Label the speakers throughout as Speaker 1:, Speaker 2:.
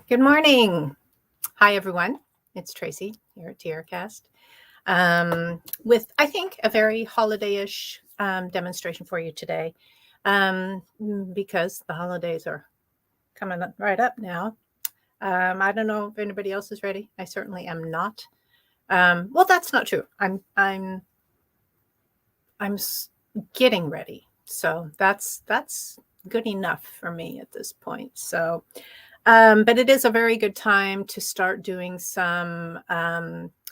Speaker 1: Good morning. Hi, everyone. It's Tracy here at TierraCast with, I think, a very holiday-ish demonstration for you today because the holidays are coming right up now. I don't know if anybody else is ready. I certainly am not. Well, that's not true. I'm getting ready, so that's good enough for me at this point. So. But it is a very good time to start doing some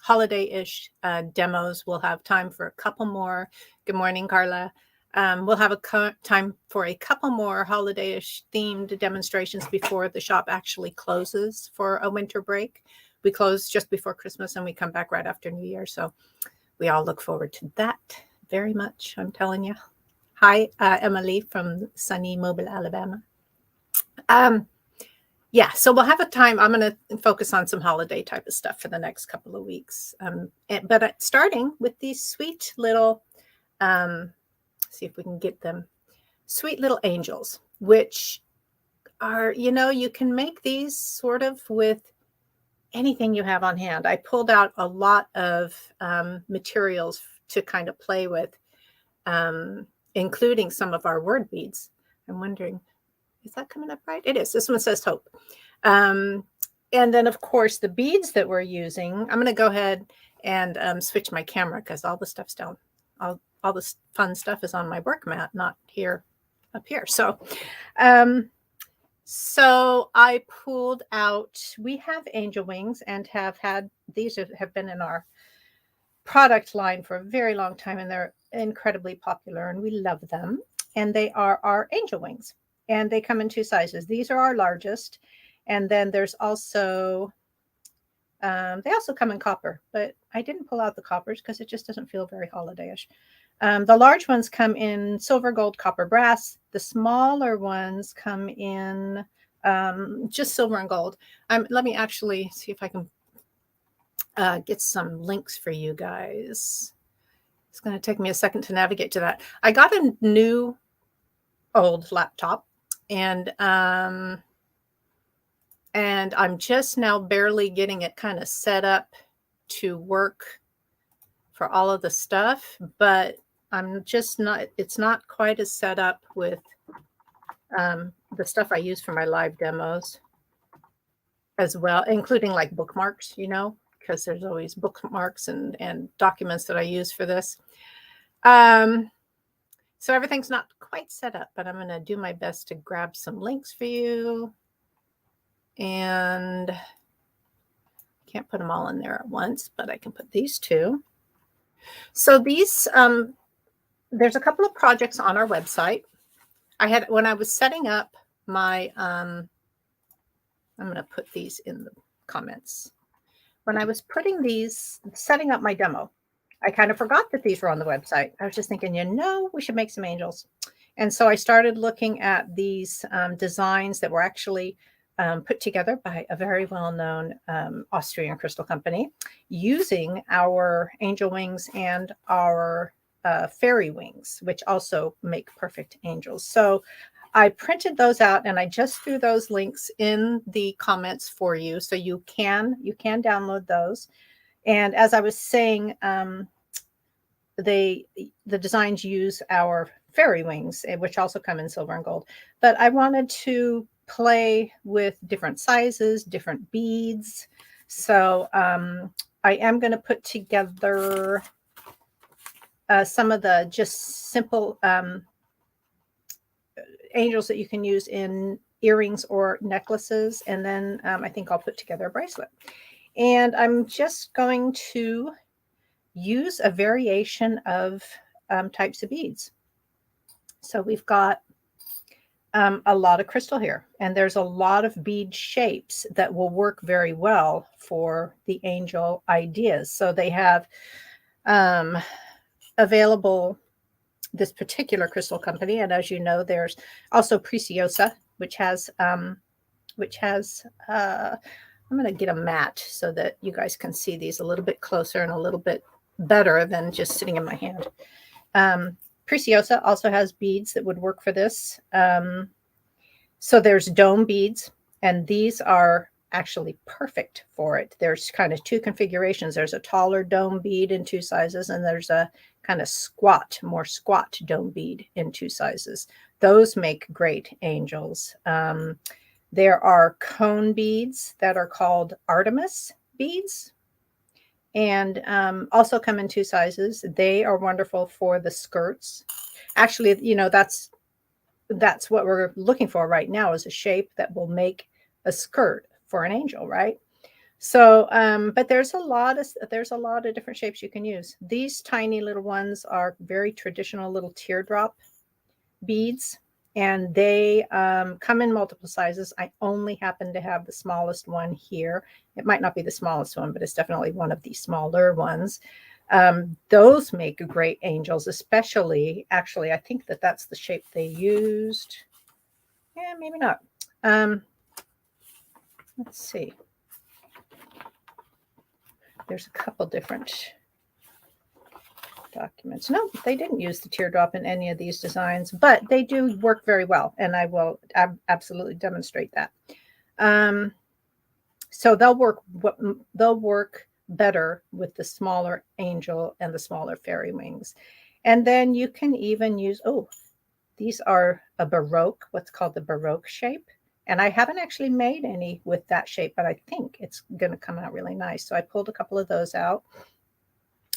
Speaker 1: holiday-ish demos. We'll have time for a couple more. Good morning, Carla. We'll have time for a couple more holiday-ish themed demonstrations before the shop actually closes for a winter break. We close just before Christmas and we come back right after New Year. So we all look forward to that very much, I'm telling you. Hi, Emily from sunny Mobile, Alabama. Yeah, so we'll have a time. I'm going to focus on some holiday type of stuff for the next couple of weeks. But starting with these sweet little, see if we can get them, sweet little angels, which are, you can make these sort of with anything you have on hand. I pulled out a lot of materials to kind of play with, including some of our word beads. I'm wondering, is that coming up right? It is. This one says hope. And then, of course, the beads that we're using, I'm going to go ahead and switch my camera because all the stuff's down. All this fun stuff is on my work mat, not here up here. So I pulled out, we have angel wings and have had, these have been in our product line for a very long time, and they're incredibly popular and we love them. And they are our angel wings. And they come in two sizes. These are our largest. And then there's also, they also come in copper, but I didn't pull out the coppers because it just doesn't feel very holiday-ish. The large ones come in silver, gold, copper, brass. The smaller ones come in just silver and gold. Let me actually see if I can get some links for you guys. It's going to take me a second to navigate to that. I got a new old laptop. And I'm just now barely getting it kind of set up to work for all of the stuff, but I'm just not, it's not quite as set up with the stuff I use for my live demos as well, including like bookmarks, because there's always bookmarks and documents that I use for this. So everything's not quite set up, but I'm going to do my best to grab some links for you. And I can't put them all in there at once, but I can put these two. So these, there's a couple of projects on our website. When I was setting up my, I'm going to put these in the comments. When I was setting up my demo, I kind of forgot that these were on the website. I was just thinking, we should make some angels. And so I started looking at these designs that were actually put together by a very well-known Austrian crystal company using our angel wings and our fairy wings, which also make perfect angels. So I printed those out and I just threw those links in the comments for you. So you can download those. And as I was saying, the designs use our fairy wings, which also come in silver and gold. But I wanted to play with different sizes, different beads. So I am going to put together some of the just simple angels that you can use in earrings or necklaces. And then I think I'll put together a bracelet. And I'm just going to use a variation of types of beads. So we've got a lot of crystal here, and there's a lot of bead shapes that will work very well for the angel ideas. So they have available this particular crystal company, and as you know, there's also Preciosa, which has I'm going to get a mat so that you guys can see these a little bit closer and a little bit better than just sitting in my hand. Preciosa also has beads that would work for this. So there's dome beads, and these are actually perfect for it. There's kind of two configurations. There's a taller dome bead in 2 sizes, and there's a kind of more squat dome bead in 2 sizes. Those make great angels. There are cone beads that are called Artemis beads, and also come in 2 sizes. They are wonderful for the skirts. Actually, you know, that's what we're looking for right now, is a shape that will make a skirt for an angel, right? So, but there's a lot of different shapes you can use. These tiny little ones are very traditional little teardrop beads, and they come in multiple sizes. I only happen to have the smallest one here. It might not be the smallest one, but it's definitely one of the smaller ones. Those make great angels, especially, actually, I think that's the shape they used. Yeah, maybe not. Let's see. There's a couple different documents. No, they didn't use the teardrop in any of these designs, but they do work very well, and I will absolutely demonstrate that. So they'll work better with the smaller angel and the smaller fairy wings. And then you can even use, these are a Baroque, what's called the Baroque shape. And I haven't actually made any with that shape, but I think it's going to come out really nice. So I pulled a couple of those out.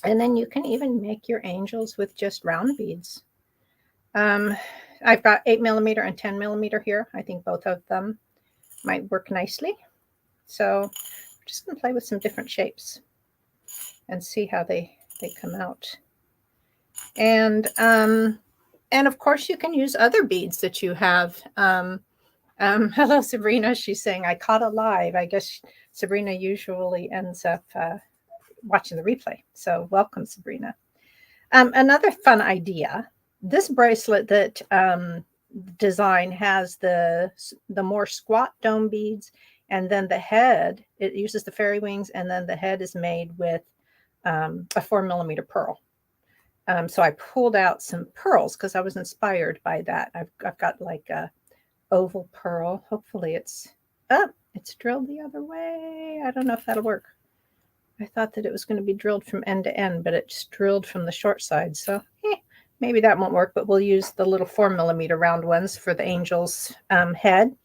Speaker 1: And then you can even make your angels with just round beads. I've got 8mm and 10mm here. I think both of them might work nicely. So I'm just going to play with some different shapes and see how they come out. And of course, you can use other beads that you have. Hello, Sabrina. She's saying, I caught a live. I guess Sabrina usually ends up watching the replay. So welcome, Sabrina. Another fun idea. This bracelet that design has the more squat dome beads, and then the head, it uses the fairy wings, and then the head is made with a 4mm pearl. So I pulled out some pearls because I was inspired by that. I've got like a oval pearl. Hopefully it's drilled the other way. I don't know if that'll work. I thought that it was going to be drilled from end to end, but it's drilled from the short side. So maybe that won't work, but we'll use the little 4mm round ones for the angel's head.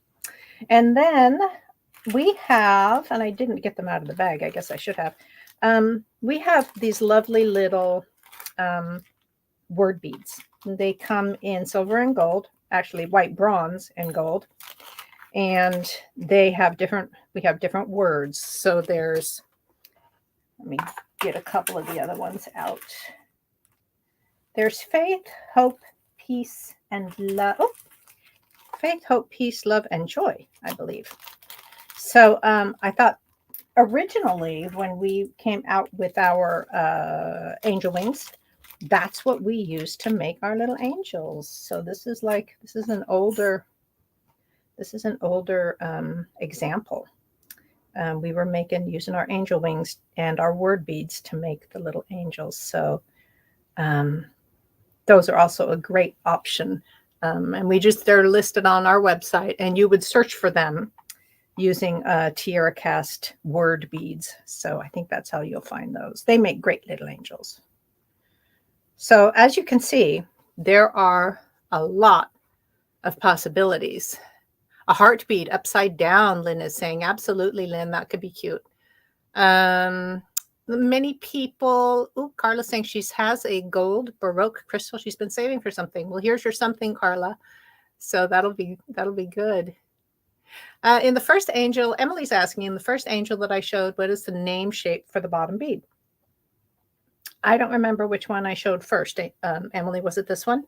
Speaker 1: And then we have, and I didn't get them out of the bag. I guess I should have. We have these lovely little word beads. They come in silver and gold, actually white, bronze, and gold. And we have different words. So there's, let me get a couple of the other ones out. There's faith, hope, peace, and love. Oh, faith, hope, peace, love, and joy, I believe. So I thought originally when we came out with our angel wings, that's what we used to make our little angels. So this is an older example. We were using our angel wings and our word beads to make the little angels. So those are also a great option. And they're listed on our website, and you would search for them using TierraCast word beads. So I think that's how you'll find those. They make great little angels. So as you can see, there are a lot of possibilities. A heart bead upside down, Lynn is saying. Absolutely, Lynn, that could be cute. Many people, Carla's saying she has a gold Baroque crystal she's been saving for something. Well, here's your something, Carla. So that'll be good. In the first angel, Emily's asking, in the first angel that I showed, what is the name shape for the bottom bead? I don't remember which one I showed first. Emily, was it this one?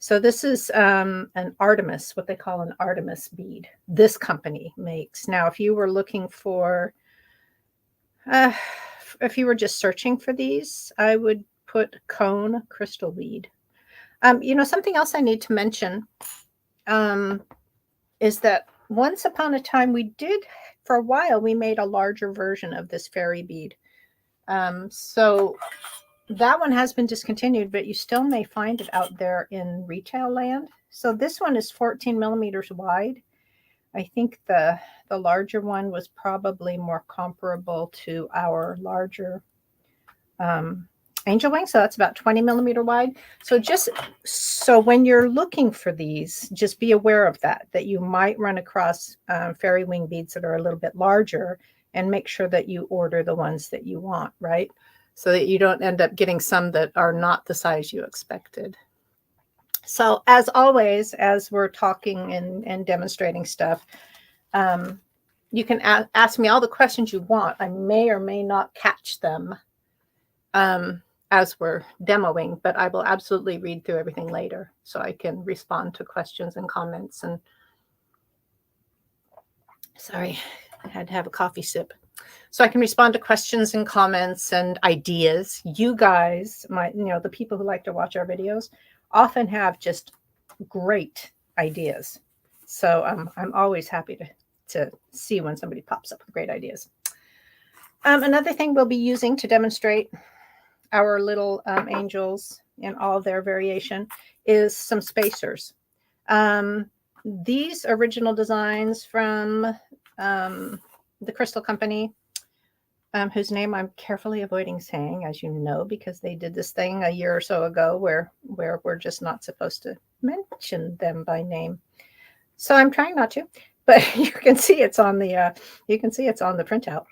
Speaker 1: So this is an Artemis, what they call an Artemis bead. This company makes. Now, if you were looking for, if you were just searching for these, I would put cone crystal bead. Something else I need to mention is that once upon a time for a while, we made a larger version of this fairy bead. So that one has been discontinued, but you still may find it out there in retail land. So this one is 14mm wide. I think the larger one was probably more comparable to our larger angel wing. So that's about 20 millimeter wide. So just so when you're looking for these, just be aware of that you might run across fairy wing beads that are a little bit larger, and make sure that you order the ones that you want, right? So that you don't end up getting some that are not the size you expected. So as always, as we're talking and demonstrating stuff, you can ask me all the questions you want. I may or may not catch them as we're demoing, but I will absolutely read through everything later so I can respond to questions and comments. And sorry, I had to have a coffee sip. So I can respond to questions and comments and ideas. You guys, the people who like to watch our videos, often have just great ideas. So I'm always happy to see when somebody pops up with great ideas. Another thing we'll be using to demonstrate our little angels in all their variation is some spacers. These original designs from the Crystal Company, whose name I'm carefully avoiding saying, as you know, because they did this thing a year or so ago where we're just not supposed to mention them by name. So I'm trying not to, but you can see it's on the printout.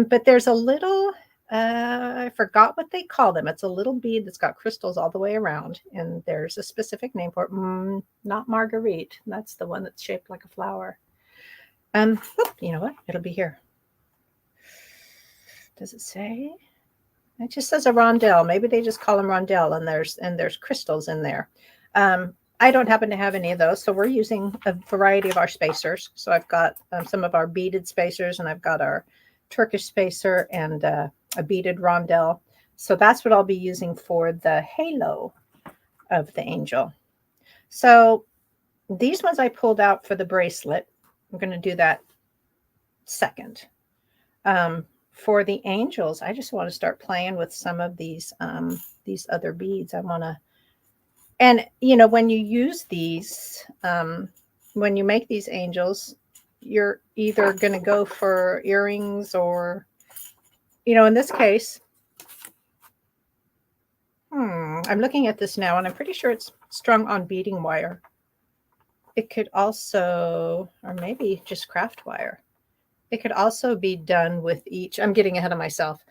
Speaker 1: But there's a little, I forgot what they call them. It's a little bead that's got crystals all the way around, and there's a specific name for it. Not Marguerite. That's the one that's shaped like a flower. You know what? It'll be here. Does it say? It just says a rondelle. Maybe they just call them rondelle, and there's crystals in there. I don't happen to have any of those, so we're using a variety of our spacers. So I've got some of our beaded spacers, and I've got our Turkish spacer and a beaded rondelle. So that's what I'll be using for the halo of the angel. So these ones I pulled out for the bracelet. I'm going to do that second. For the angels, I just want to start playing with some of these other beads. I want to, and when you use these, when you make these angels, you're either going to go for earrings or, in this case, I'm looking at this now and I'm pretty sure it's strung on beading wire. It could also, or maybe just craft wire. It could also be done with each, I'm getting ahead of myself.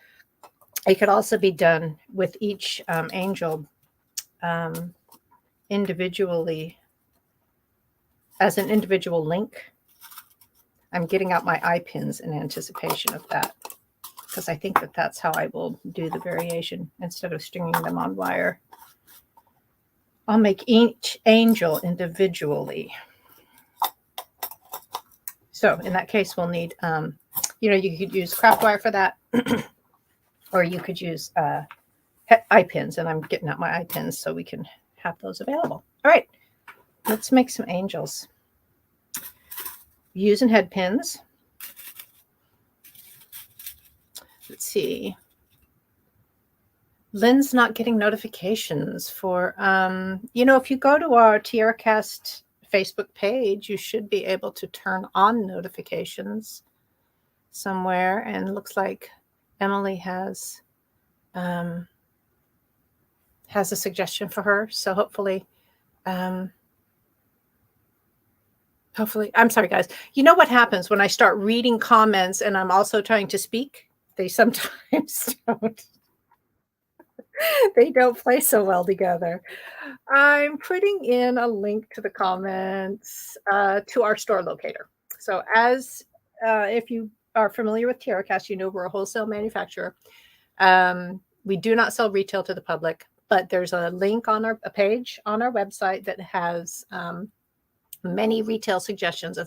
Speaker 1: It could also be done with each angel individually as an individual link. I'm getting out my eye pins in anticipation of that, because I think that's how I will do the variation instead of stringing them on wire. I'll make each angel individually. So in that case, we'll need, you could use craft wire for that, or you could use eye pins, and I'm getting out my eye pins so we can have those available. All right, let's make some angels. Using head pins. Let's see. Lynn's not getting notifications for, if you go to our TierraCast Facebook page, you should be able to turn on notifications somewhere. And it looks like Emily has a suggestion for her. So hopefully, I'm sorry, guys. You know what happens when I start reading comments and I'm also trying to speak? They sometimes don't. They don't play so well together. I'm putting in a link to the comments to our store locator. So if you are familiar with TierraCast, we're a wholesale manufacturer. We do not sell retail to the public, but there's a link on a page on our website that has many retail suggestions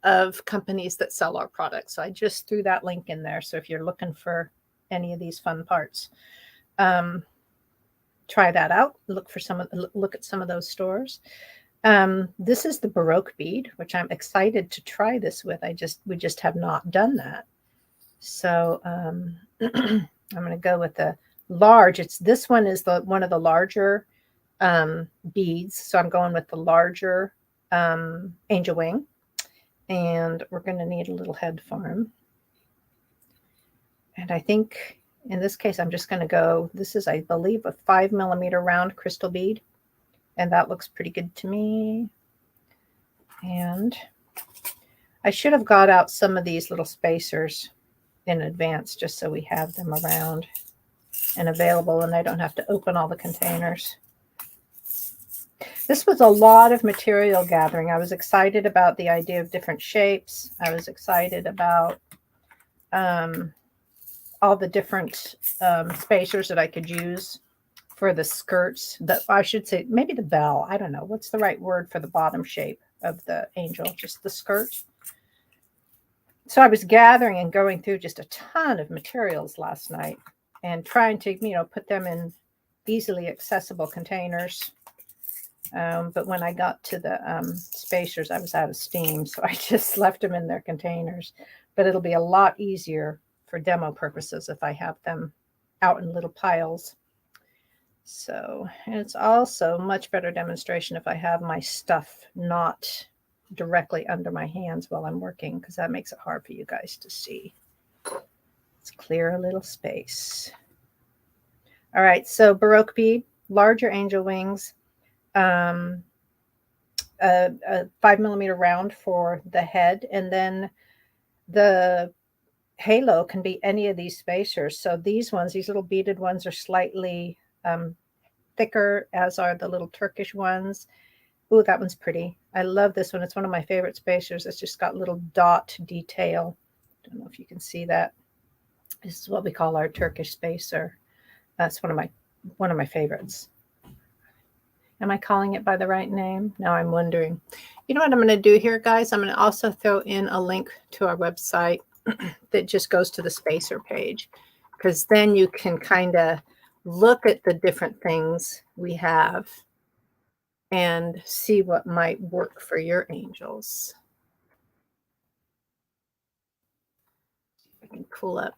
Speaker 1: of companies that sell our products. So I just threw that link in there. So if you're looking for any of these fun parts, try that out. Look at some of those stores. This is the Baroque bead, which I'm excited to try this with. We just have not done that. So I'm going to go with the large. This one is one of the larger beads. So I'm going with the larger angel wing. And we're going to need a little head form. And I think in this case, I'm just going to go, this is, I believe, a 5mm round crystal bead. And that looks pretty good to me. And I should have got out some of these little spacers in advance just so we have them around and available and I don't have to open all the containers. This was a lot of material gathering. I was excited about the idea of different shapes. I was excited about all the different spacers that I could use for the skirts. I should say maybe the bell. I don't know. What's the right word for the bottom shape of the angel? Just the skirt. So I was gathering and going through just a ton of materials last night and trying to, put them in easily accessible containers. But when I got to the spacers, I was out of steam. So I just left them in their containers. But it'll be a lot easier for demo purposes if I have them out in little piles. So, and it's also much better demonstration if I have my stuff not directly under my hands while I'm working, because that makes it hard for you guys to see. Let's clear a little space. All right, so Baroque bead, larger angel wings, a 5mm round for the head, and then the halo can be any of these spacers. So these ones, these little beaded ones, are slightly thicker, as are the little Turkish ones. Ooh, that one's pretty. I love this one. It's one of my favorite spacers. It's just got little dot detail. Don't know if you can see that. This is what we call our Turkish spacer. That's one of my favorites. Am I calling it by the right name? Now I'm wondering. You know what I'm going to do here, guys? I'm going to also throw in a link to our website that just goes to the spacer page, because then you can kind of look at the different things we have and see what might work for your angels. I can pull up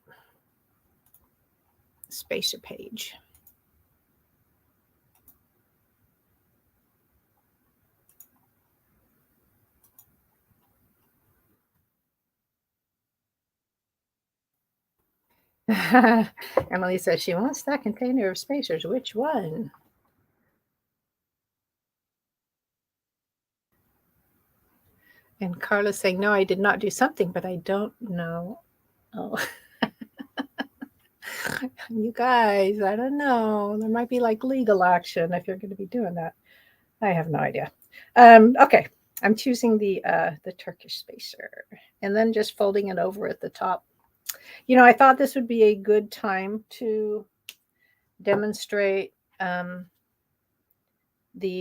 Speaker 1: the spacer page. Emily says she wants that container of spacers. Which one? And Carla's saying, no, I did not do something, but I don't know. Oh, you guys, I don't know. There might be like legal action if you're going to be doing that. I have no idea. Okay, I'm choosing the Turkish spacer and then just folding it over at the top. I thought this would be a good time to demonstrate the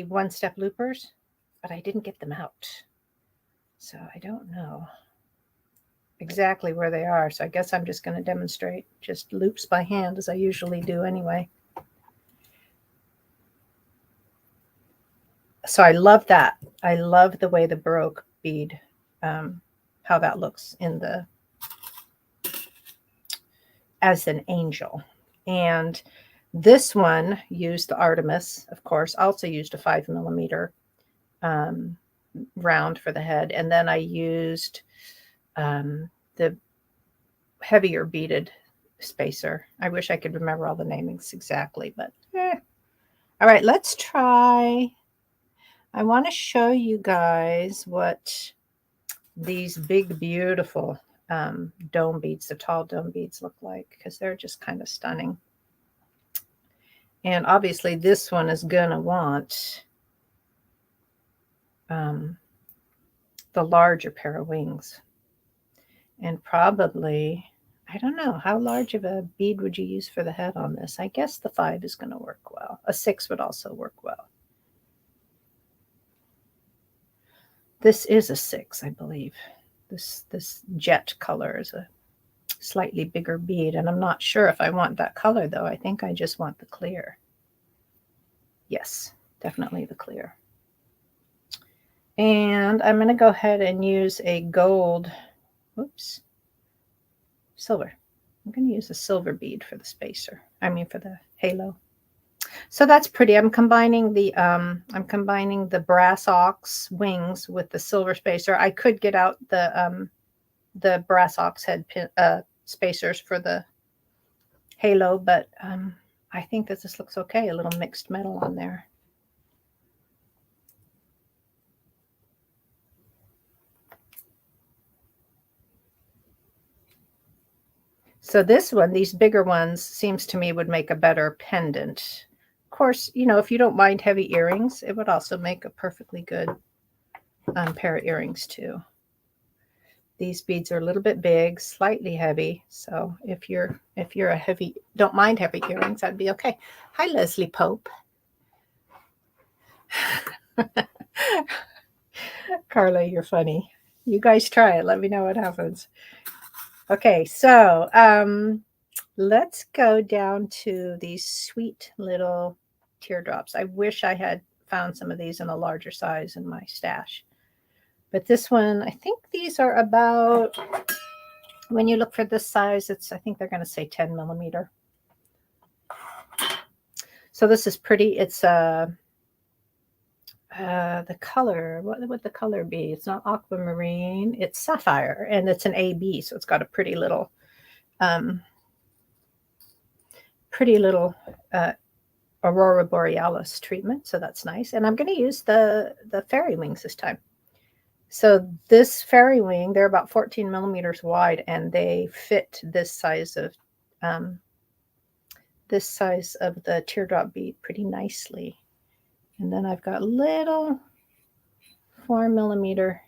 Speaker 1: one-step loopers, but I didn't get them out. So I don't know exactly where they are. So I guess I'm just going to demonstrate just loops by hand as I usually do anyway. So I love that. I love the way the Baroque bead, how that looks in the as an angel. And this one used the Artemis, of course, also used a 5mm round for the head. And then I used the heavier beaded spacer. I wish I could remember all the namings exactly, but all right, let's try. I want to show you guys what these big, beautiful dome beads, the tall dome beads, look like, because they're just kind of stunning. And obviously this one is going to want the larger pair of wings. And probably, I don't know, how large of a bead would you use for the head on this? I guess the 5 is going to work well. A 6 would also work well. This is a 6, I believe. This jet color is a slightly bigger bead, and I'm not sure if I want that color, though. I think I just want the clear. Yes, definitely the clear. And I'm going to go ahead and use a gold, silver. I'm going to use a silver bead for the spacer. I mean, for the halo. So that's pretty. I'm combining the brass ox wings with the silver spacer. I could get out the brass ox head spacers for the halo, but I think that this looks okay. A little mixed metal on there. So this one, these bigger ones, seems to me would make a better pendant. Of course, you know, if you don't mind heavy earrings, it would also make a perfectly good pair of earrings too. These beads are a little bit big, slightly heavy. So if you're a heavy, don't mind heavy earrings, that'd be okay. Hi, Leslie Pope. Carla, you're funny. You guys try it. Let me know what happens. Okay, so let's go down to these sweet little teardrops. I wish I had found some of these in a larger size in my stash. But this one, I think these are about, when you look for this size, I think they're going to say 10 millimeter. So this is pretty. It's the color, what would the color be? It's not aquamarine, it's sapphire, and it's an AB, so it's got a pretty little aurora borealis treatment, so that's nice. And I'm going to use the fairy wings this time. So this fairy wing, they're about 14 millimeters wide, and they fit this size of the teardrop bead pretty nicely. And then I've got little 4 millimeter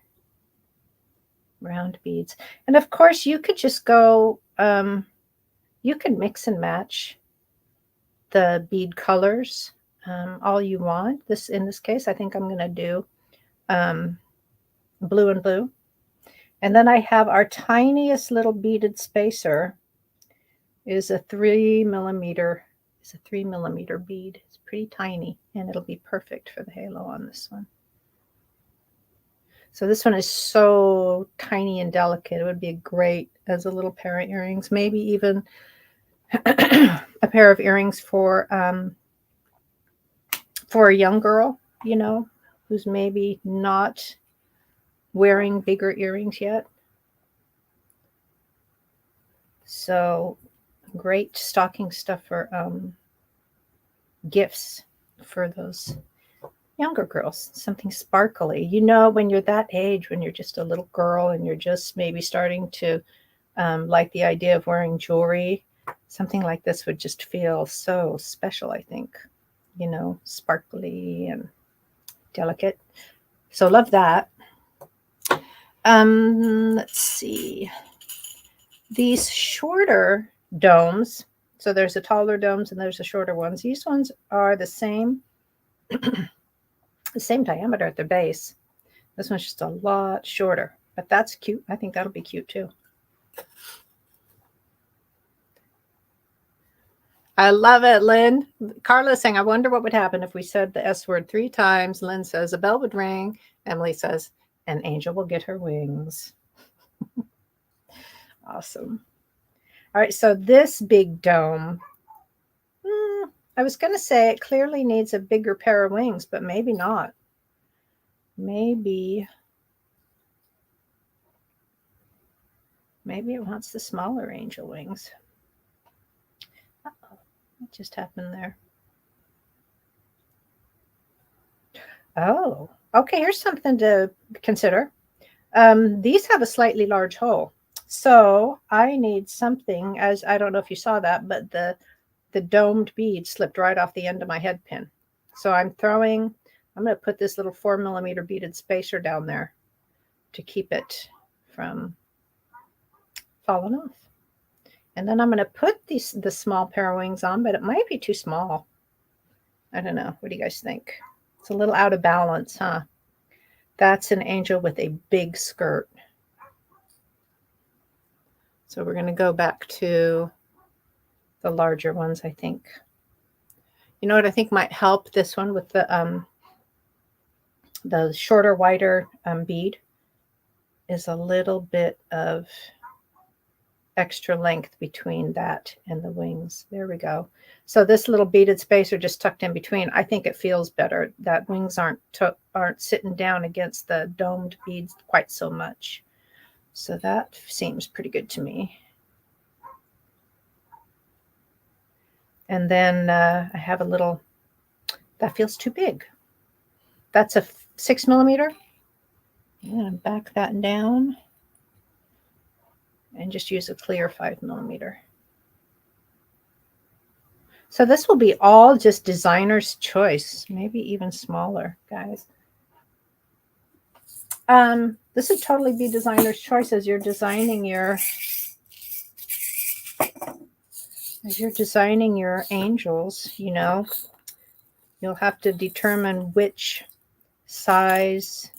Speaker 1: round beads. And of course, you could just go, you can mix and match the bead colors all you want. In this case, I think I'm going to do blue and blue. And then I have our tiniest little beaded spacer is a 3 millimeter bead. It's pretty tiny, and it'll be perfect for the halo on this one. So this one is so tiny and delicate. It would be great as a little pair of earrings, maybe even a pair of earrings for a young girl, you know, who's maybe not wearing bigger earrings yet. So great stocking stuffer gifts for those younger girls, something sparkly. You know, when you're that age, when you're just a little girl and you're just maybe starting to like the idea of wearing jewelry, something like this would just feel so special, I think. You know, sparkly and delicate. So love that. Let's see. These shorter domes, so there's the taller domes and there's the shorter ones. These ones are the same the same diameter at the base. This one's just a lot shorter, but that's cute. I think that'll be cute too. I love it, Lynn. Carla's saying, I wonder what would happen if we said the S word 3 times. Lynn says, a bell would ring. Emily says, an angel will get her wings. Awesome. All right, so this big dome, I was going to say it clearly needs a bigger pair of wings, but maybe not. Maybe it wants the smaller angel wings. Uh-oh, what just happened there? Oh, okay, here's something to consider. These have a slightly large hole. So I need something, as I don't know if you saw that, but the domed bead slipped right off the end of my head pin. So I'm going to put this little 4 millimeter beaded spacer down there to keep it from falling off. And then I'm going to put the small pair of wings on, but it might be too small. I don't know. What do you guys think? It's a little out of balance, huh? That's an angel with a big skirt. So we're going to go back to the larger ones, I think. You know what I think might help this one with the shorter, wider bead is a little bit of extra length between that and the wings. There we go. So this little beaded spacer just tucked in between, I think it feels better. That wings aren't sitting down against the domed beads quite so much. So that seems pretty good to me. And then I have a little, that feels too big. That's a 6 millimeter. I'm going to back that down and just use a clear 5 millimeter. So this will be all just designer's choice, maybe even smaller, guys. This would totally be designer's choice as you're designing your angels, you know. You'll have to determine which size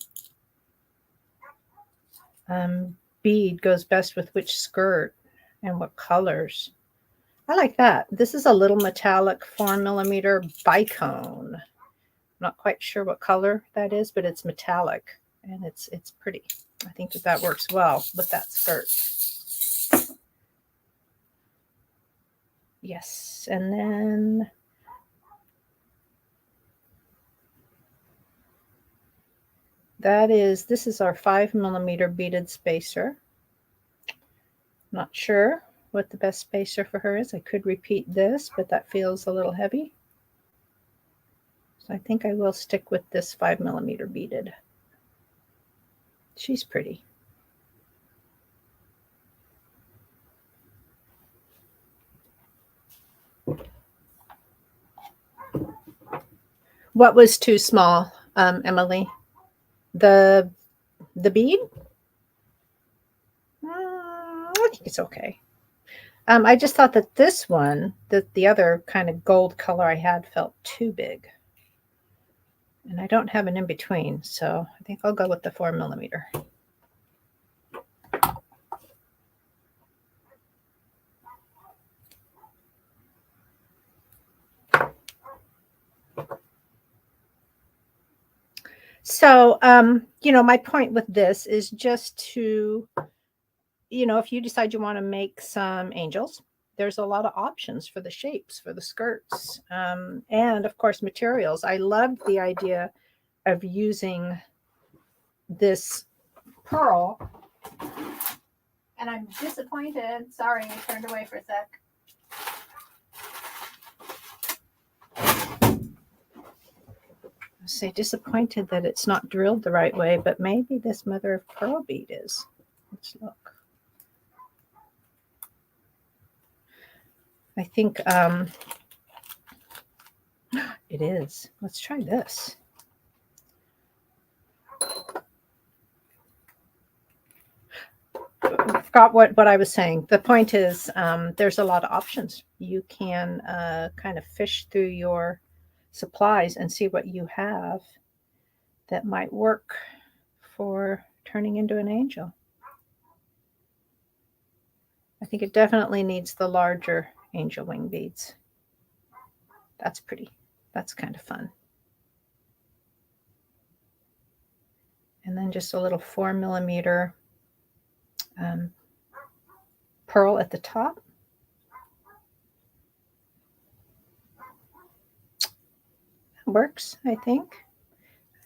Speaker 1: bead goes best with which skirt and what colors. I like that. This is a little metallic 4 millimeter bicone. I'm not quite sure what color that is, but it's metallic and it's pretty. I think that works well with that skirt. Yes, and then this is our 5 millimeter beaded spacer. Not sure what the best spacer for her is. I could repeat this, but that feels a little heavy. So I think I will stick with this 5 millimeter beaded. She's pretty. What was too small, Emily? The bead? I think it's okay. I just thought that this one, the other kind of gold color I had, felt too big. And I don't have an in-between, so I think I'll go with the 4 millimeter. So, you know, my point with this is just to, you know, if you decide you want to make some angels, there's a lot of options for the shapes, for the skirts, and of course, materials. I love the idea of using this pearl, and I'm disappointed. Sorry, I turned away for a sec. I say disappointed that it's not drilled the right way, but maybe this mother of pearl bead is. Let's look. I think it is. Let's try this. I forgot what I was saying. The point is there's a lot of options. You can kind of fish through your supplies and see what you have that might work for turning into an angel. I think it definitely needs the larger angel wing beads. That's pretty. That's kind of fun. And then just a little 4 millimeter pearl at the top. That works, I think.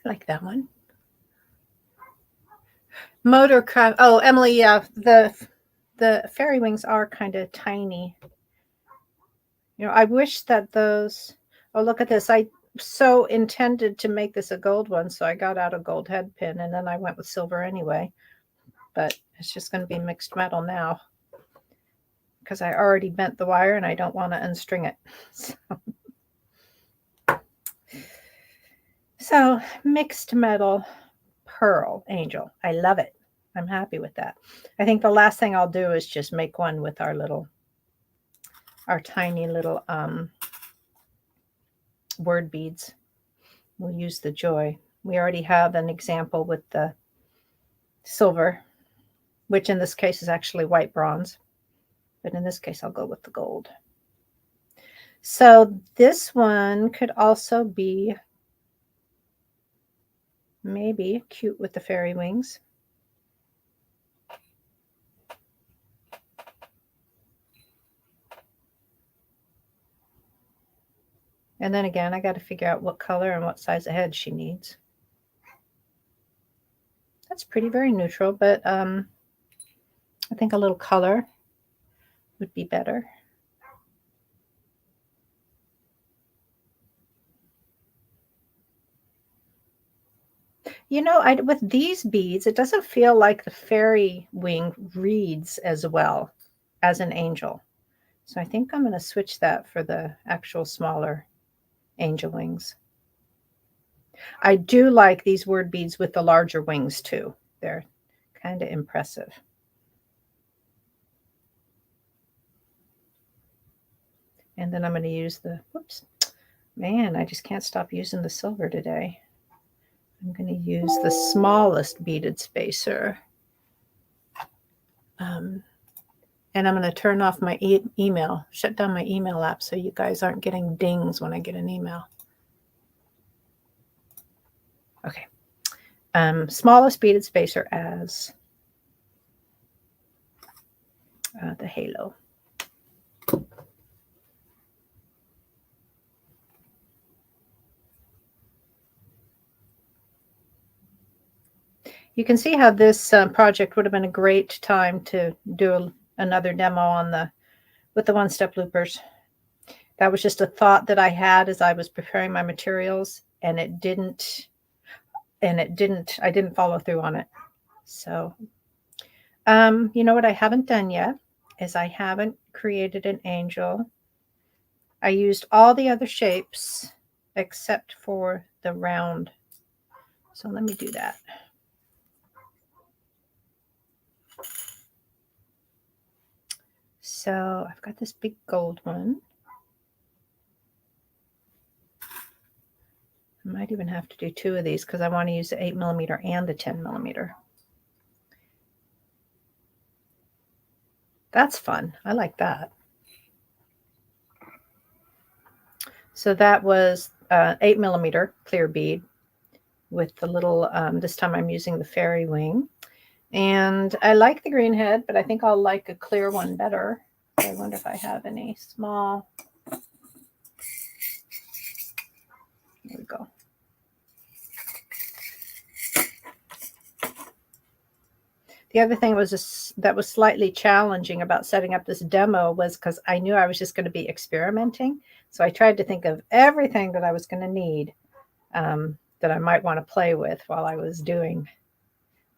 Speaker 1: I like that one. Motorcraft. Oh, Emily, yeah, the fairy wings are kind of tiny. You know, I wish that those. Oh, look at this. I so intended to make this a gold one, so I got out a gold head pin, and then I went with silver anyway. But it's just going to be mixed metal now because I already bent the wire and I don't want to unstring it. So mixed metal pearl angel. I love it. I'm happy with that. I think the last thing I'll do is just make one with our tiny little word beads. We'll use the joy. We already have an example with the silver, which in this case is actually white bronze. But in this case, I'll go with the gold. So this one could also be maybe cute with the fairy wings. And then again, I got to figure out what color and what size of head she needs. That's pretty, very neutral, but I think a little color would be better. You know, with these beads, it doesn't feel like the fairy wing reads as well as an angel. So I think I'm going to switch that for the actual smaller angel wings. I do like these word beads with the larger wings too. They're kind of impressive. And then I'm going to use the, whoops, man, I just can't stop using the silver today. I'm going to use the smallest beaded spacer. And I'm going to turn off my email, shut down my email app so you guys aren't getting dings when I get an email. Okay. Smallest beaded spacer as the halo. You can see how this project would have been a great time to do another demo on with the one-step loopers. That was just a thought that I had as I was preparing my materials, and I didn't follow through on it. So, you know what I haven't done yet is I haven't created an angel. I used all the other shapes except for the round. So let me do that. So I've got this big gold one. I might even have to do two of these because I want to use the 8mm and the 10mm. That's fun. I like that. So that was 8mm clear bead with the little, this time I'm using the fairy wing. And I like the green head, but I think I'll like a clear one better. I wonder if I have any small. There we go. The other thing that was slightly challenging about setting up this demo was because I knew I was just going to be experimenting. So I tried to think of everything that I was going to need that I might want to play with while I was doing.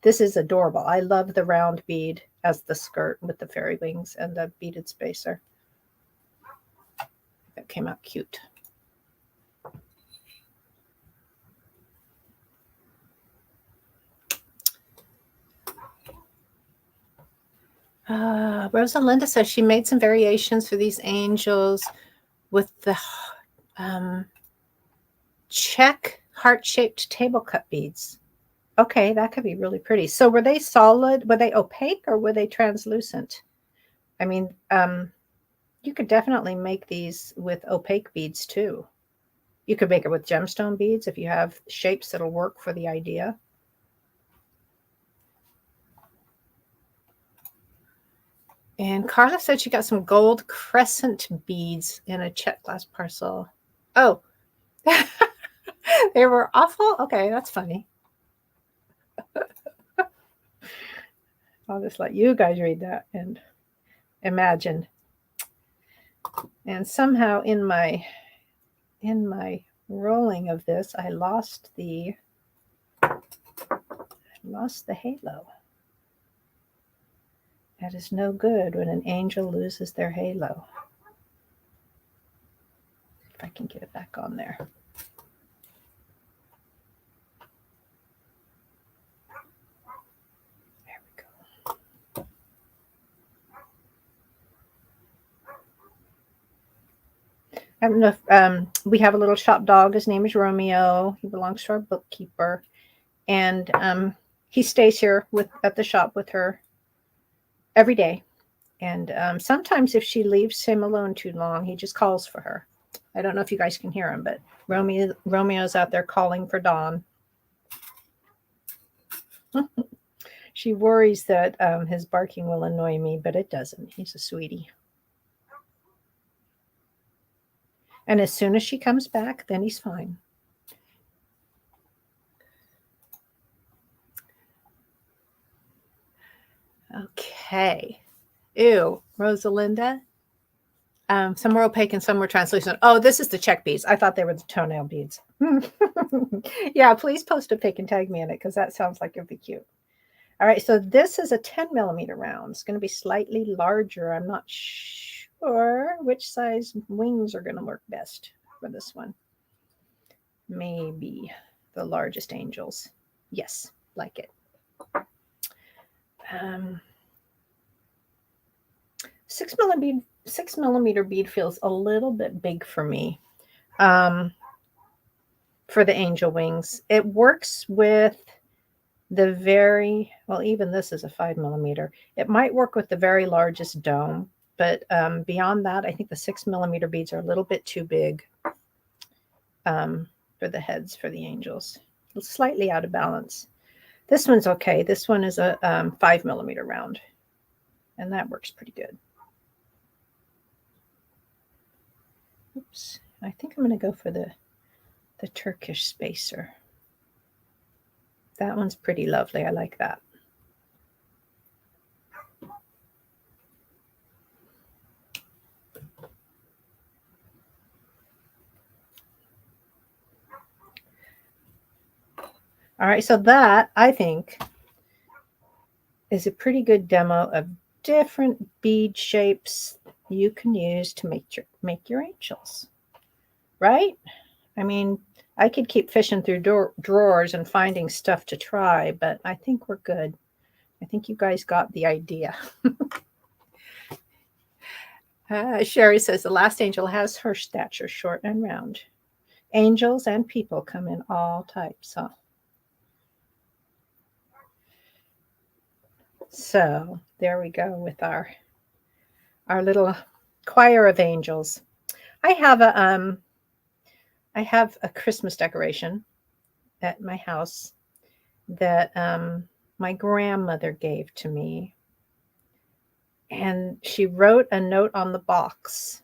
Speaker 1: This is adorable. I love the round bead as the skirt with the fairy wings and the beaded spacer. That came out cute. Rosalinda says she made some variations for these angels with the check heart-shaped table cut beads. Okay, that could be really pretty. So were they solid? Were they opaque or were they translucent? I mean, you could definitely make these with opaque beads too. You could make it with gemstone beads if you have shapes that'll work for the idea. And Carla said she got some gold crescent beads in a check glass parcel. Oh, they were awful? Okay, that's funny. I'll just let you guys read that and imagine. And somehow in my rolling of this, I lost the halo. That is no good when an angel loses their halo. If I can get it back on there. There we go. I don't know if we have a little shop dog. His name is Romeo. He belongs to our bookkeeper. And he stays here at the shop with her every day. And sometimes if she leaves him alone too long, he just calls for her. I don't know if you guys can hear him, but Romeo's out there calling for Dawn. She worries that his barking will annoy me, but it doesn't. He's a sweetie. And as soon as she comes back, then he's fine. Okay. Ew, Rosalinda. Some were opaque and some were translucent. Oh, this is the check beads. I thought they were the toenail beads. Yeah, please post a pic and tag me in it because that sounds like it'd be cute. All right, so this is a 10 millimeter round. It's going to be slightly larger. I'm not sure which size wings are going to work best for this one. Maybe the largest angels. Yes, like it. 6 millimeter bead feels a little bit big for me. For the angel wings, it works with the very, well, even this is a 5 millimeter. It might work with the very largest dome, but beyond that, I think the 6 millimeter beads are a little bit too big for the heads for the angels. It's slightly out of balance. This one's okay. This one is a 5 millimeter round, and that works pretty good. Oops, I think I'm going to go for the Turkish spacer. That one's pretty lovely. I like that. All right, so that, I think, is a pretty good demo of different bead shapes you can use to make your angels, right? I mean, I could keep fishing through drawers and finding stuff to try, but I think we're good. I think you guys got the idea. Sherry says the last angel has her stature short and round. Angels and people come in all types, huh? So there we go with our little choir of angels. I have a Christmas decoration at my house that my grandmother gave to me, and she wrote a note on the box,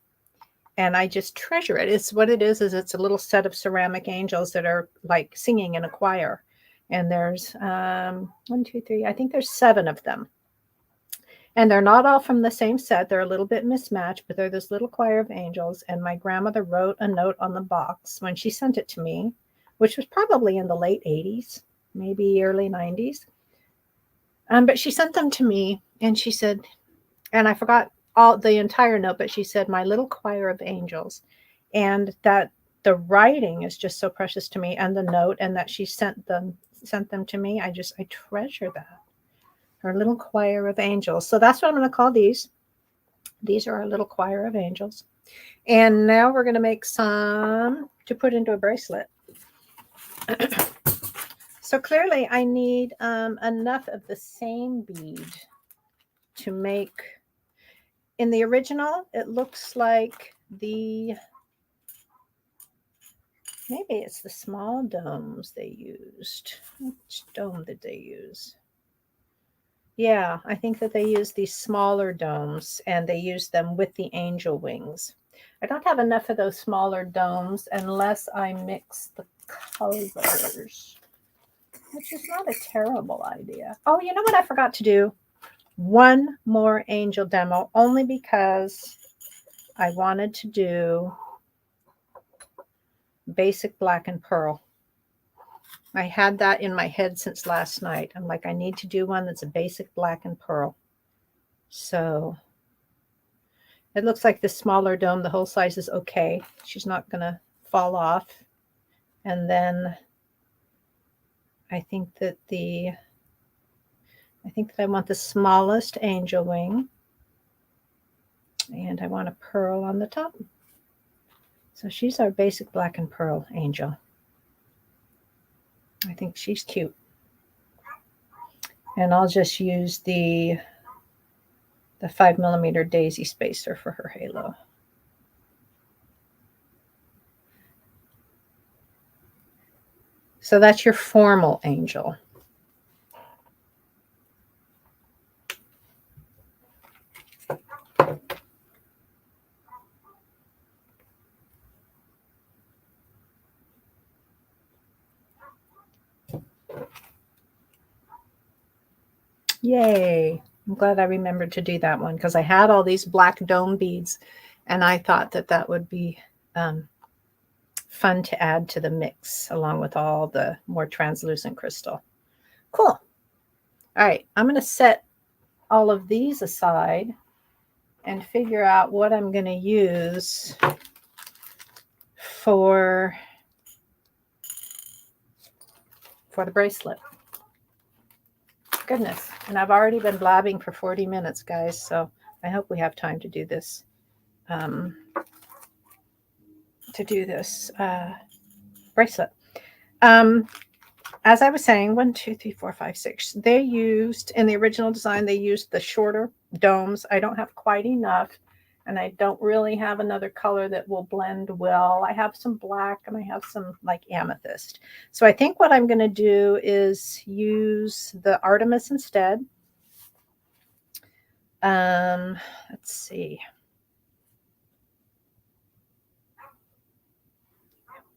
Speaker 1: and I just treasure it. It's what it is it's a little set of ceramic angels that are like singing in a choir, and there's 1, 2, 3, I think there's 7 of them. And they're not all from the same set. They're a little bit mismatched, but they're this little choir of angels. And my grandmother wrote a note on the box when she sent it to me, which was probably in the late 80s, maybe early 90s. But she sent them to me, and she said, and I forgot the entire note, but she said, my little choir of angels. And that the writing is just so precious to me, and the note, and that she sent them to me. I treasure that. Our little choir of angels. So that's what I'm going to call these. These are our little choir of angels. And now we're going to make some to put into a bracelet. So clearly I need enough of the same bead to make, in the original, it looks like maybe it's the small domes they used. Which dome did they use? Yeah, I think that they use these smaller domes, and they use them with the angel wings. I don't have enough of those smaller domes unless I mix the colors, which is not a terrible idea. Oh, you know what I forgot to do? One more angel demo, only because I wanted to do basic black and pearl. I had that in my head since last night. I'm like, I need to do one that's a basic black and pearl. So it looks like the smaller dome, the whole size is okay. She's not going to fall off. And then I think that I want the smallest angel wing. And I want a pearl on the top. So she's our basic black and pearl angel. I think she's cute. And I'll just use the 5 millimeter daisy spacer for her halo. So that's your formal angel. Yay. I'm glad I remembered to do that one because I had all these black dome beads and I thought that that would be fun to add to the mix along with all the more translucent crystal. Cool. All right, I'm going to set all of these aside and figure out what I'm going to use for the bracelet. Goodness, and I've already been blabbing for 40 minutes, guys, so I hope we have time to do this. Bracelet. As I was saying, 1, 2, 3, 4, 5, 6. They used, in the original design, they used the shorter domes. I don't have quite enough, and I don't really have another color that will blend well. I have some black, and I have some like amethyst. So I think what I'm going to do is use the Artemis instead. Let's see.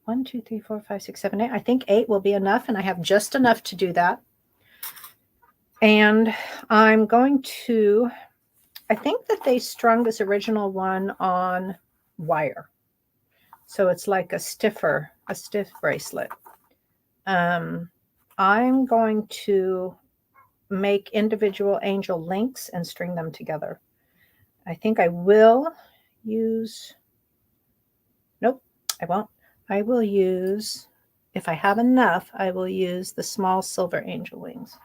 Speaker 1: 1, 2, 3, 4, 5, 6, 7, 8. I think 8 will be enough, and I have just enough to do that. And I'm going to, I think that they strung this original one on wire. So it's like a stiff bracelet. I'm going to make individual angel links and string them together. I think I will use, nope, I won't. I will use, if I have enough, I will use the small silver angel wings.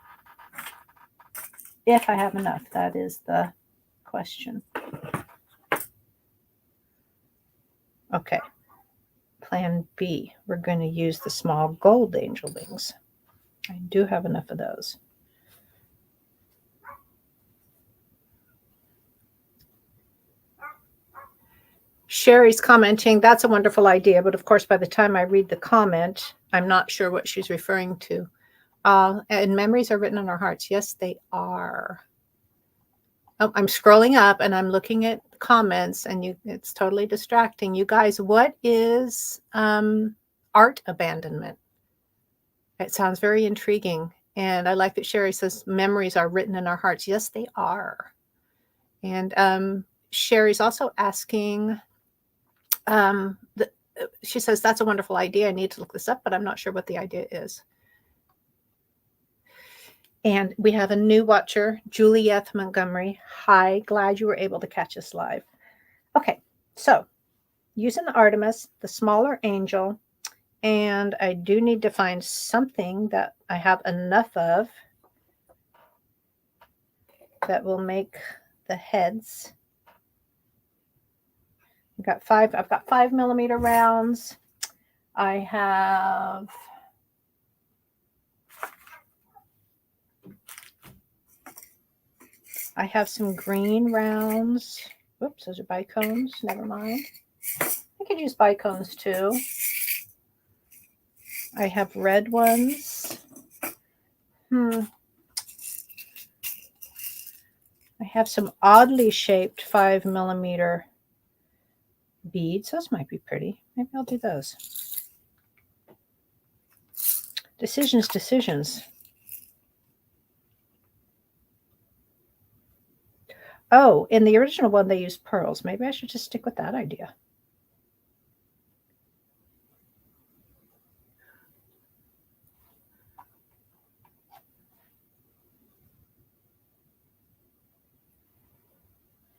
Speaker 1: If I have enough, that is the question. Okay. Plan B, we're going to use the small gold angel wings. I do have enough of those. Sherry's commenting, that's a wonderful idea, but of course, by the time I read the comment, I'm not sure what she's referring to. And memories are written on our hearts. Yes, they are. Oh, I'm scrolling up and I'm looking at comments, and it's totally distracting. You guys, what is art abandonment? It sounds very intriguing. And I like that Sherry says memories are written in our hearts. Yes, they are. And Sherry's also asking, she says, that's a wonderful idea. I need to look this up, but I'm not sure what the idea is. And we have a new watcher, Juliette Montgomery. Hi, glad you were able to catch us live. Okay, so using the Artemis, the smaller angel, and I do need to find something that I have enough of that will make the heads. I've got 5mm rounds. I have some green rounds. Whoops, those are bicones. Never mind. I could use bicones too. I have red ones. I have some oddly shaped 5mm beads. Those might be pretty. Maybe I'll do those. Decisions. Oh, in the original one, they used pearls. Maybe I should just stick with that idea.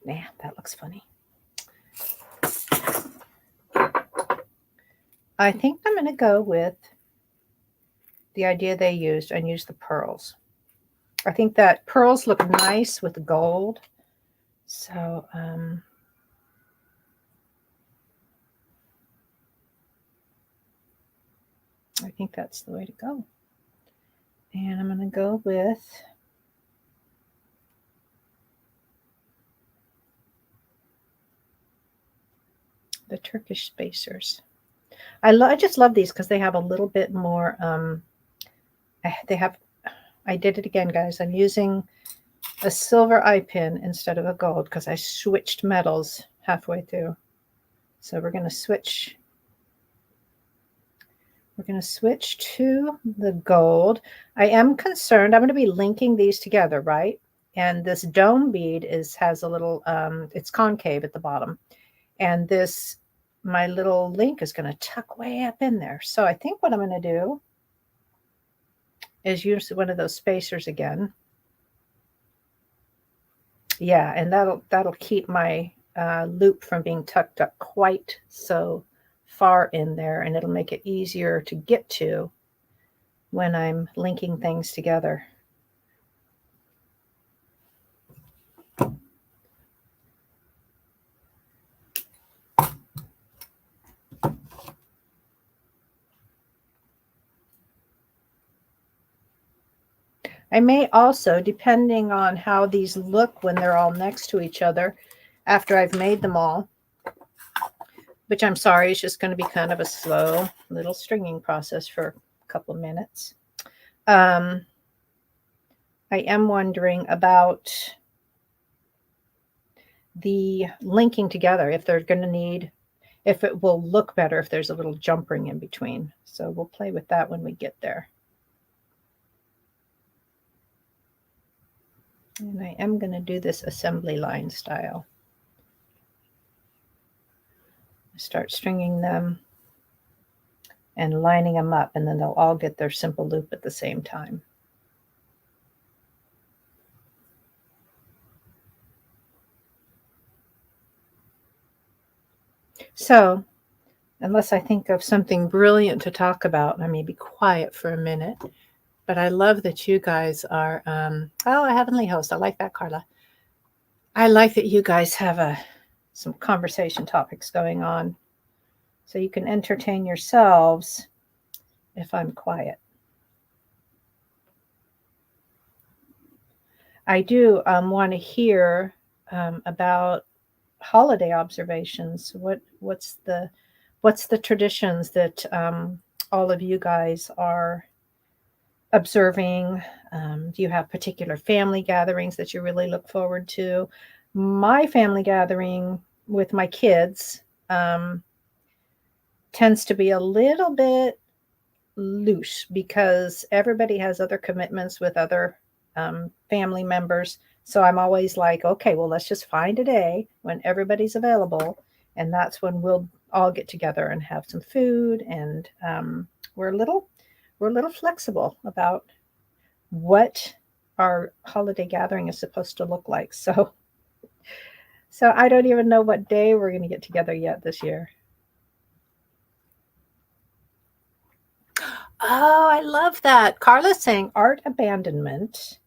Speaker 1: Nah, that looks funny. I think I'm going to go with the idea they used and use the pearls. I think that pearls look nice with the gold. So, I think that's the way to go. And I'm going to go with the Turkish spacers. I just love these because they have a little bit more, I did it again, guys. I'm using a silver eye pin instead of a gold because I switched metals halfway through. So we're going to switch We're going to switch to the gold. I am concerned. I'm going to be linking these together, right? And this dome bead has a little, it's concave at the bottom. And this, my little link is going to tuck way up in there. So I think what I'm going to do is use one of those spacers again. Yeah, and that'll keep my loop from being tucked up quite so far in there, and it'll make it easier to get to when I'm linking things together. I may also, depending on how these look when they're all next to each other, after I've made them all, which I'm sorry, it's just going to be kind of a slow little stringing process for a couple of minutes. I am wondering about the linking together, if they're going to need, if it will look better if there's a little jump ring in between. So we'll play with that when we get there. And I am going to do this assembly line style. Start stringing them and lining them up, and then they'll all get their simple loop at the same time. So, unless I think of something brilliant to talk about, I may be quiet for a minute. But I love that you guys are, oh, a heavenly host. I like that, Carla. I like that you guys have some conversation topics going on, so you can entertain yourselves if I'm quiet. I do want to hear about holiday observations. What's the traditions that all of you guys are observing? Do you have particular family gatherings that you really look forward to? My family gathering with my kids tends to be a little bit loose because everybody has other commitments with other family members. So I'm always like, okay, well, let's just find a day when everybody's available, and that's when we'll all get together and have some food. And we're a little flexible about what our holiday gathering is supposed to look like. So I don't even know what day we're going to get together yet this year. Oh, I love that. Carla's saying Art Abandonment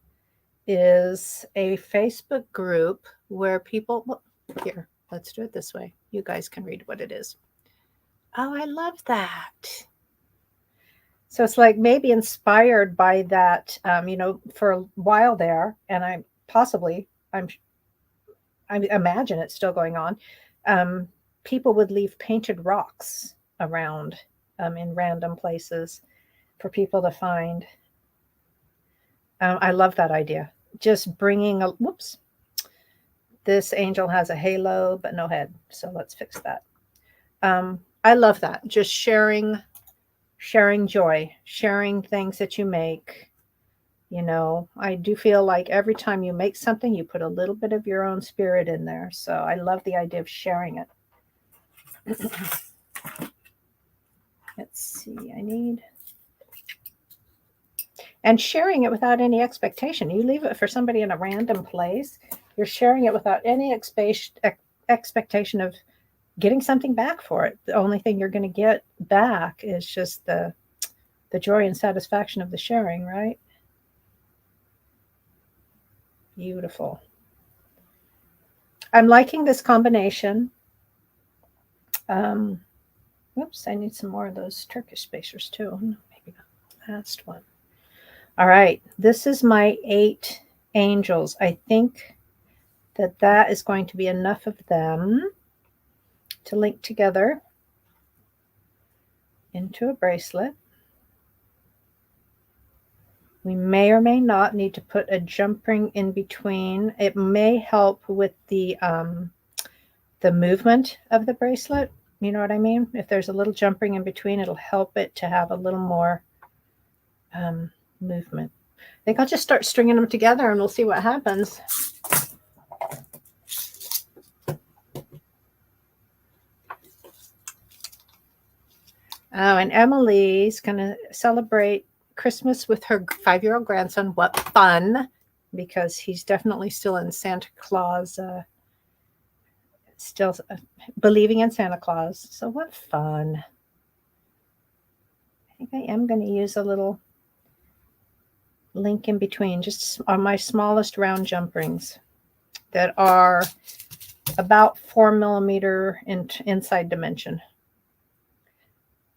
Speaker 1: is a Facebook group where people, well, here, let's do it this way. You guys can read what it is. Oh, I love that. So it's like maybe inspired by that, for a while there, and I imagine it's still going on. People would leave painted rocks around in random places for people to find. I love that idea. Just bringing whoops. This angel has a halo, but no head. So let's fix that. I love that. Just sharing joy, sharing things that you make. I do feel like every time you make something, you put a little bit of your own spirit in there. So I love the idea of sharing it. Let's see, and sharing it without any expectation. You leave it for somebody in a random place. You're sharing it without any expectation of getting something back for it. The only thing you're going to get back is just the joy and satisfaction of the sharing, right? Beautiful. I'm liking this combination. Whoops, I need some more of those Turkish spacers too. Maybe not the last one. All right, this is my 8 angels. I think that is going to be enough of them to link together into a bracelet. We may or may not need to put a jump ring in between. It may help with the movement of the bracelet. You know what I mean? If there's a little jumping in between, it'll help it to have a little more movement. I think I'll just start stringing them together and we'll see what happens. Oh, and Emily's going to celebrate Christmas with her 5-year-old grandson. What fun! Because he's definitely still in Santa Claus, still believing in Santa Claus. So what fun. I think I am going to use a little link in between, just on my smallest round jump rings that are about 4mm inside dimension.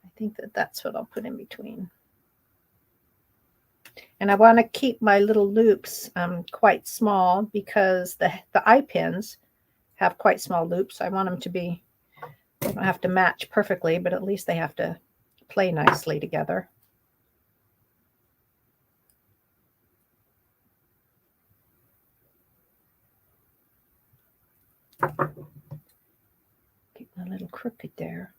Speaker 1: I think that's what I'll put in between. And I want to keep my little loops quite small because the eye pins have quite small loops. I want them to be, they don't have to match perfectly, but at least they have to play nicely together. Getting a little crooked there.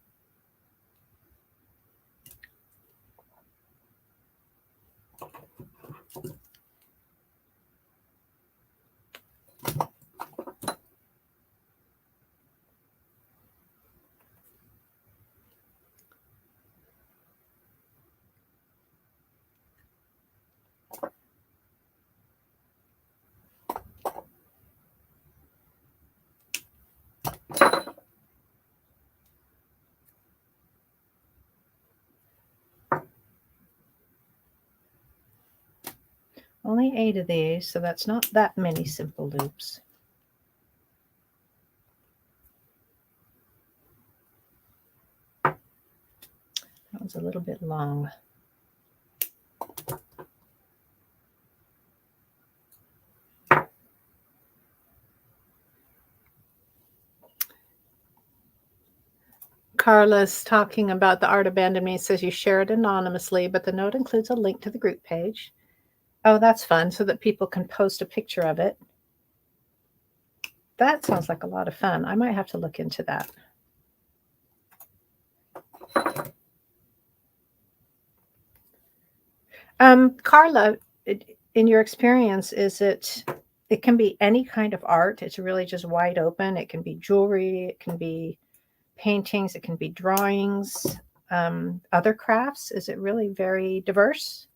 Speaker 1: Only 8 of these, so that's not that many simple loops. That one's a little bit long. Carla's talking about the art abandoned me. Says you share it anonymously, but the note includes a link to the group page. Oh, that's fun, so that people can post a picture of it. That sounds like a lot of fun. I might have to look into that. Carla, in your experience, it can be any kind of art. It's really just wide open. It can be jewelry, it can be paintings, it can be drawings, other crafts. Is it really very diverse?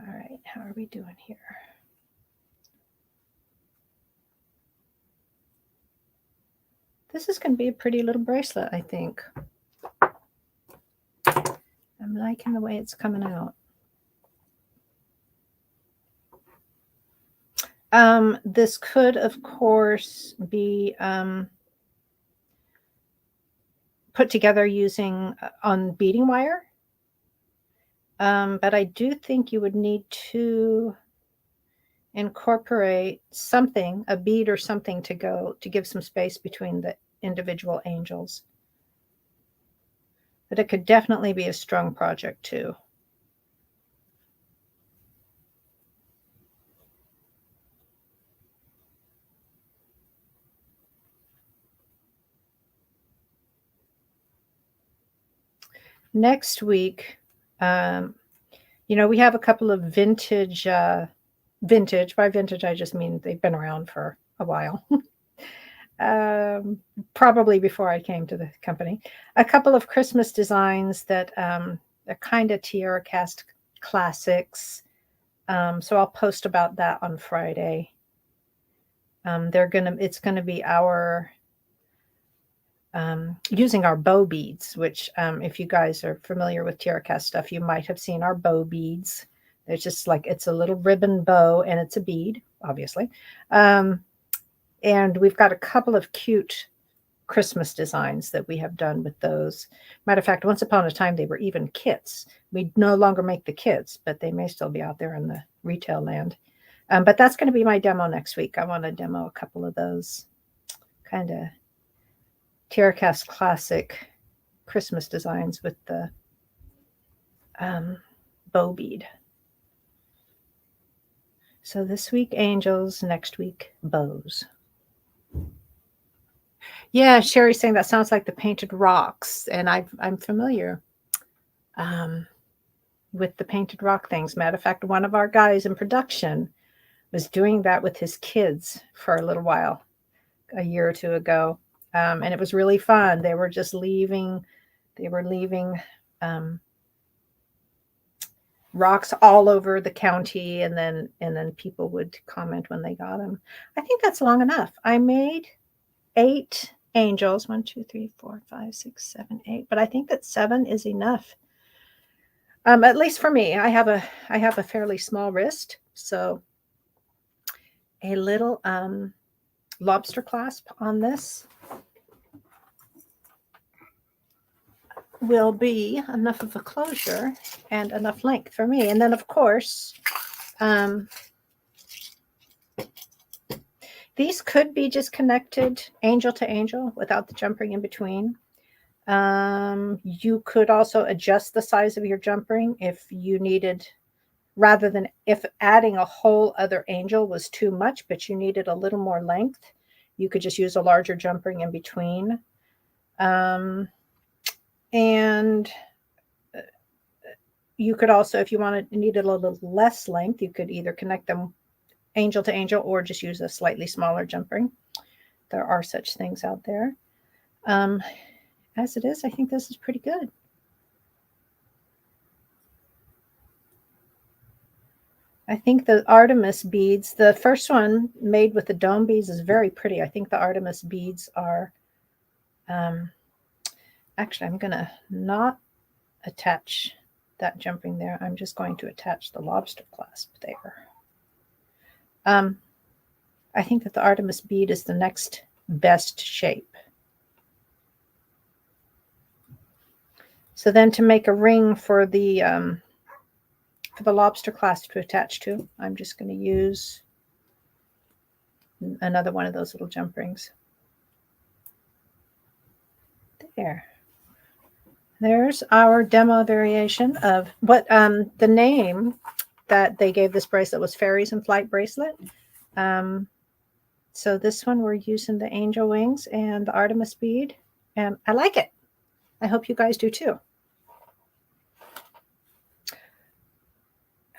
Speaker 1: All right, how are we doing here? This is going to be a pretty little bracelet, I think. I'm liking the way it's coming out. This could, of course, be put together using on beading wire. But I do think you would need to incorporate something, a bead or something, to give some space between the individual angels. But it could definitely be a strung project too. Next week, we have a couple of vintage, by vintage, I just mean they've been around for a while. Probably before I came to the company, a couple of Christmas designs that are kind of TierraCast classics. So I'll post about that on Friday. It's gonna be our using our bow beads, which if you guys are familiar with TierraCast stuff, you might have seen our bow beads. There's just like, it's a little ribbon bow and it's a bead, obviously. And we've got a couple of cute Christmas designs that we have done with those. Matter of fact, once upon a time, they were even kits. We no longer make the kits, but they may still be out there in the retail land. But that's going to be my demo next week. I want to demo a couple of those kind of TierraCast Classic Christmas designs with the bow bead. So this week angels, next week bows. Yeah, Sherry's saying that sounds like the painted rocks, and I'm familiar with the painted rock things. Matter of fact, one of our guys in production was doing that with his kids for a little while, a year or two ago, and it was really fun. They were just leaving rocks all over the county, and then people would comment when they got them. I think that's long enough. I made 8 angels. 1, 2, 3, 4, 5, 6, 7, 8. But I think that 7 is enough. At least for me. I have a fairly small wrist, so a little lobster clasp on this will be enough of a closure and enough length for me. And then, of course, these could be just connected angel to angel without the jump ring in between. You could also adjust the size of your jump ring if you needed, rather than if adding a whole other angel was too much, but you needed a little more length, you could just use a larger jump ring in between. And you could also, if you needed a little less length, you could either connect them angel to angel or just use a slightly smaller jump ring. There are such things out there. As it is, I think this is pretty good. I think the Artemis beads, the first one made with the dome beads, is very pretty. I think the Artemis beads are, actually, I'm going to not attach that jump ring there. I'm just going to attach the lobster clasp there. I think that the Artemis bead is the next best shape. So then to make a ring for the lobster clasp to attach to, I'm just going to use another one of those little jump rings. There. There's our demo variation of what the name that they gave this bracelet was Fairies in Flight bracelet. So this one we're using the angel wings and the Artemis bead, and I like it. I hope you guys do too.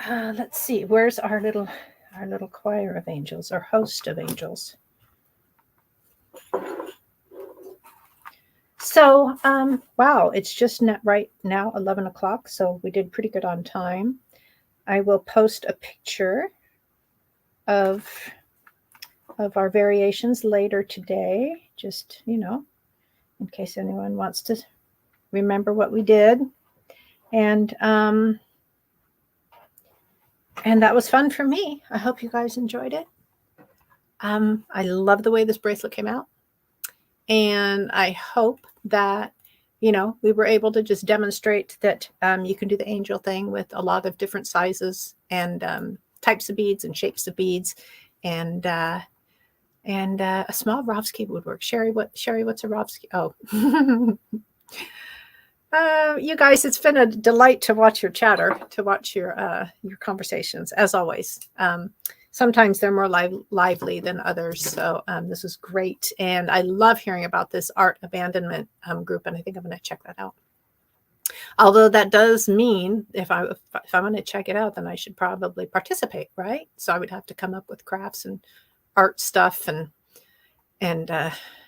Speaker 1: Let's see, where's our little choir of angels, or host of angels? So, wow, it's just right now 11 o'clock, so we did pretty good on time. I will post a picture of our variations later today, just, in case anyone wants to remember what we did. And that was fun for me. I hope you guys enjoyed it. I love the way this bracelet came out. And I hope that, we were able to just demonstrate that you can do the angel thing with a lot of different sizes and types of beads and shapes of beads. And a small Rovsky would work. Sherry, what's a Rovsky? Oh. You guys, it's been a delight to watch your chatter, to watch your conversations, as always. Sometimes they're more lively than others, so this is great. And I love hearing about this art abandonment group, and I think I'm going to check that out. Although that does mean if I'm going to check it out, then I should probably participate, right? So I would have to come up with crafts and art stuff and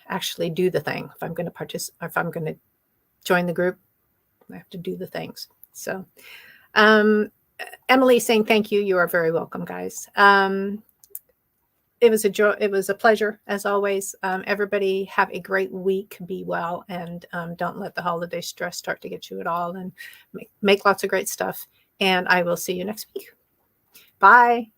Speaker 1: actually do the thing. If I'm going to participate, if I'm going to join the group, I have to do the things. So, Emily saying thank you. You are very welcome, guys. It was a joy. It was a pleasure, as always. Everybody have a great week. Be well, and don't let the holiday stress start to get you at all. And make lots of great stuff. And I will see you next week. Bye.